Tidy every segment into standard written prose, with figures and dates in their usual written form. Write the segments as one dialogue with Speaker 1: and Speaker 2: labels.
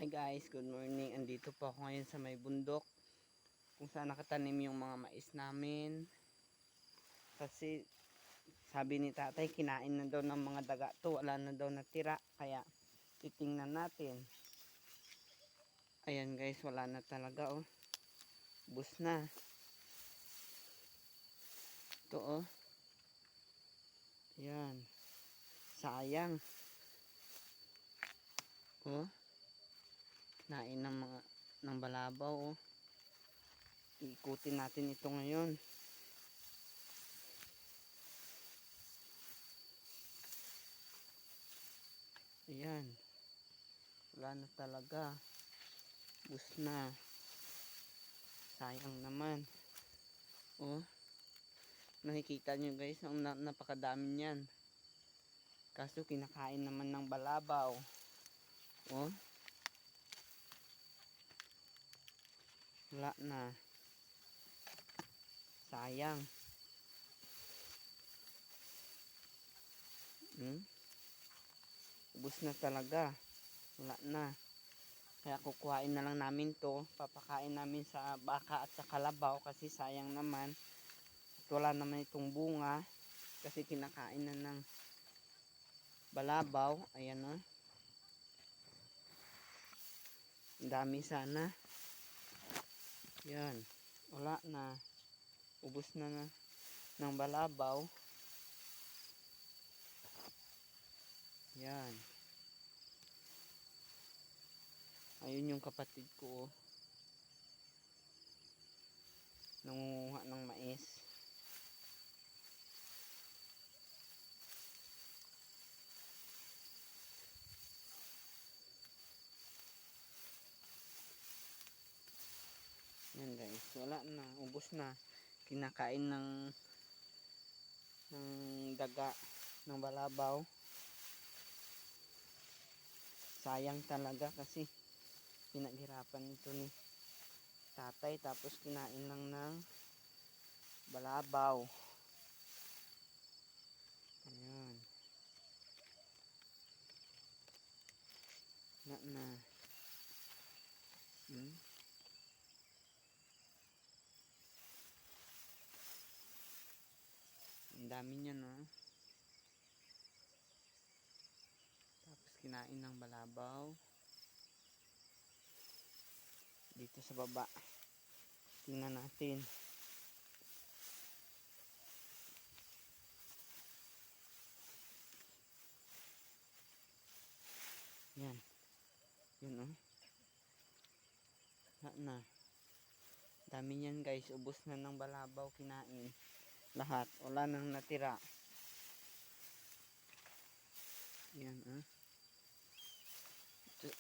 Speaker 1: Hi guys, good morning. Andito po ako ngayon sa may bundok kung saan nakatanim yung mga mais namin. Kasi sabi ni tatay kinain na daw ng mga daga to, wala na daw natira. Kaya titingnan natin. Ayan guys, wala na talaga oh. Bus na. Ito oh. Ayan. Sayang. Oh. Kinain ng mga ng balabaw oh. Ikutin natin ito ngayon. Ayan. Wala na talaga. Bus na. Sayang naman. Oh. Nakikita nyo guys, napakadami niyan. Kaso kinakain naman ng balabaw. Oh. Wala na. Sayang. Ubus na talaga. Wala na. Kaya kukuhain na lang namin to. Papakain namin sa baka at sa kalabaw. Kasi sayang naman. At wala naman itong bunga. Kasi kinakain na ng balabaw. Ayan o. Ang dami sana. Yan. Wala na. Ubus na ng balabaw. Yan. Ayun yung kapatid ko. Nangunguha ng mais. Yan guys. Wala na. Ubus na. Kinakain ng daga ng balabaw. Sayang talaga kasi pinaghirapan ito ni tatay tapos kinain lang ng balabaw. Ayan. Na. Ang dami niya no. Tapos kinain ng balabaw. Dito sa baba. Tingnan natin. Yan. Yun oh. Na. Dami niyan guys. Ubos na ng balabaw kinain. Lahat. Wala nang natira. Yan ah.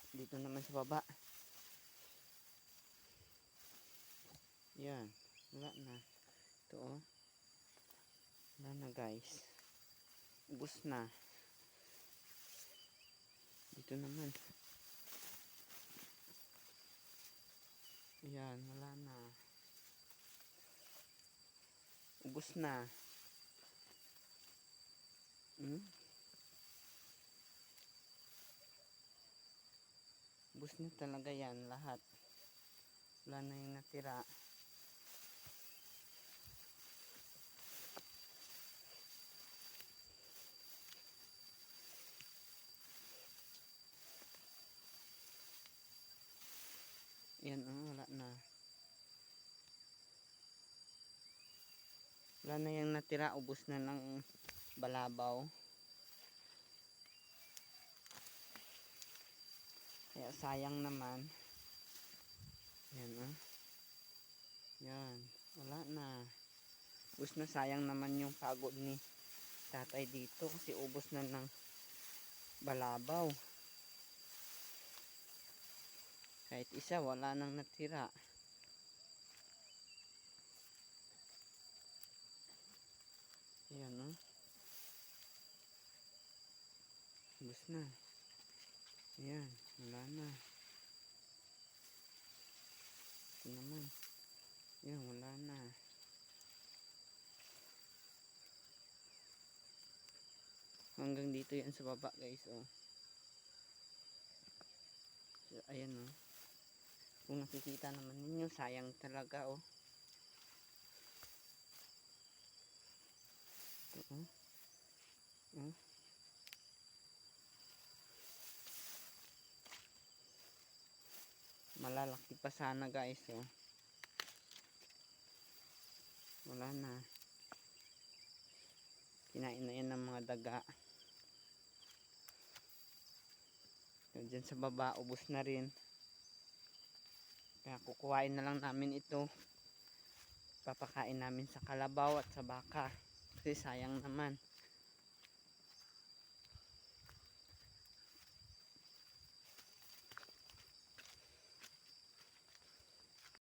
Speaker 1: Dito naman sa baba. Yan. Wala na. Ito oh. Wala na guys. Ubos na. Dito naman. Ayan. Wala na. Ubos na. Ubos na talaga yan. Lahat. Wala na yung natira. Yan oh, wala na. Wala na yung natira, ubos na ng balabaw. Kaya sayang naman. Yan oh. Yan, wala na. Ubos na, sayang naman yung pagod ni tatay dito kasi ubos na ng balabaw. Kahit isa, wala nang natira. Ayan o. Ubos na. Ayan, wala na. Ito naman. Ayan, wala na. Hanggang dito yan sa baba guys oh. Ayan oh. Kung nakikita naman ninyo, sayang talaga oh. Ito oh. Oh. Malalaki pa sana guys oh. Wala na. Kinain na yan ng mga daga. Diyan sa baba, ubos na rin. Kaya kukuhain na lang namin ito. Papakain namin sa kalabaw at sa baka. Kasi sayang naman.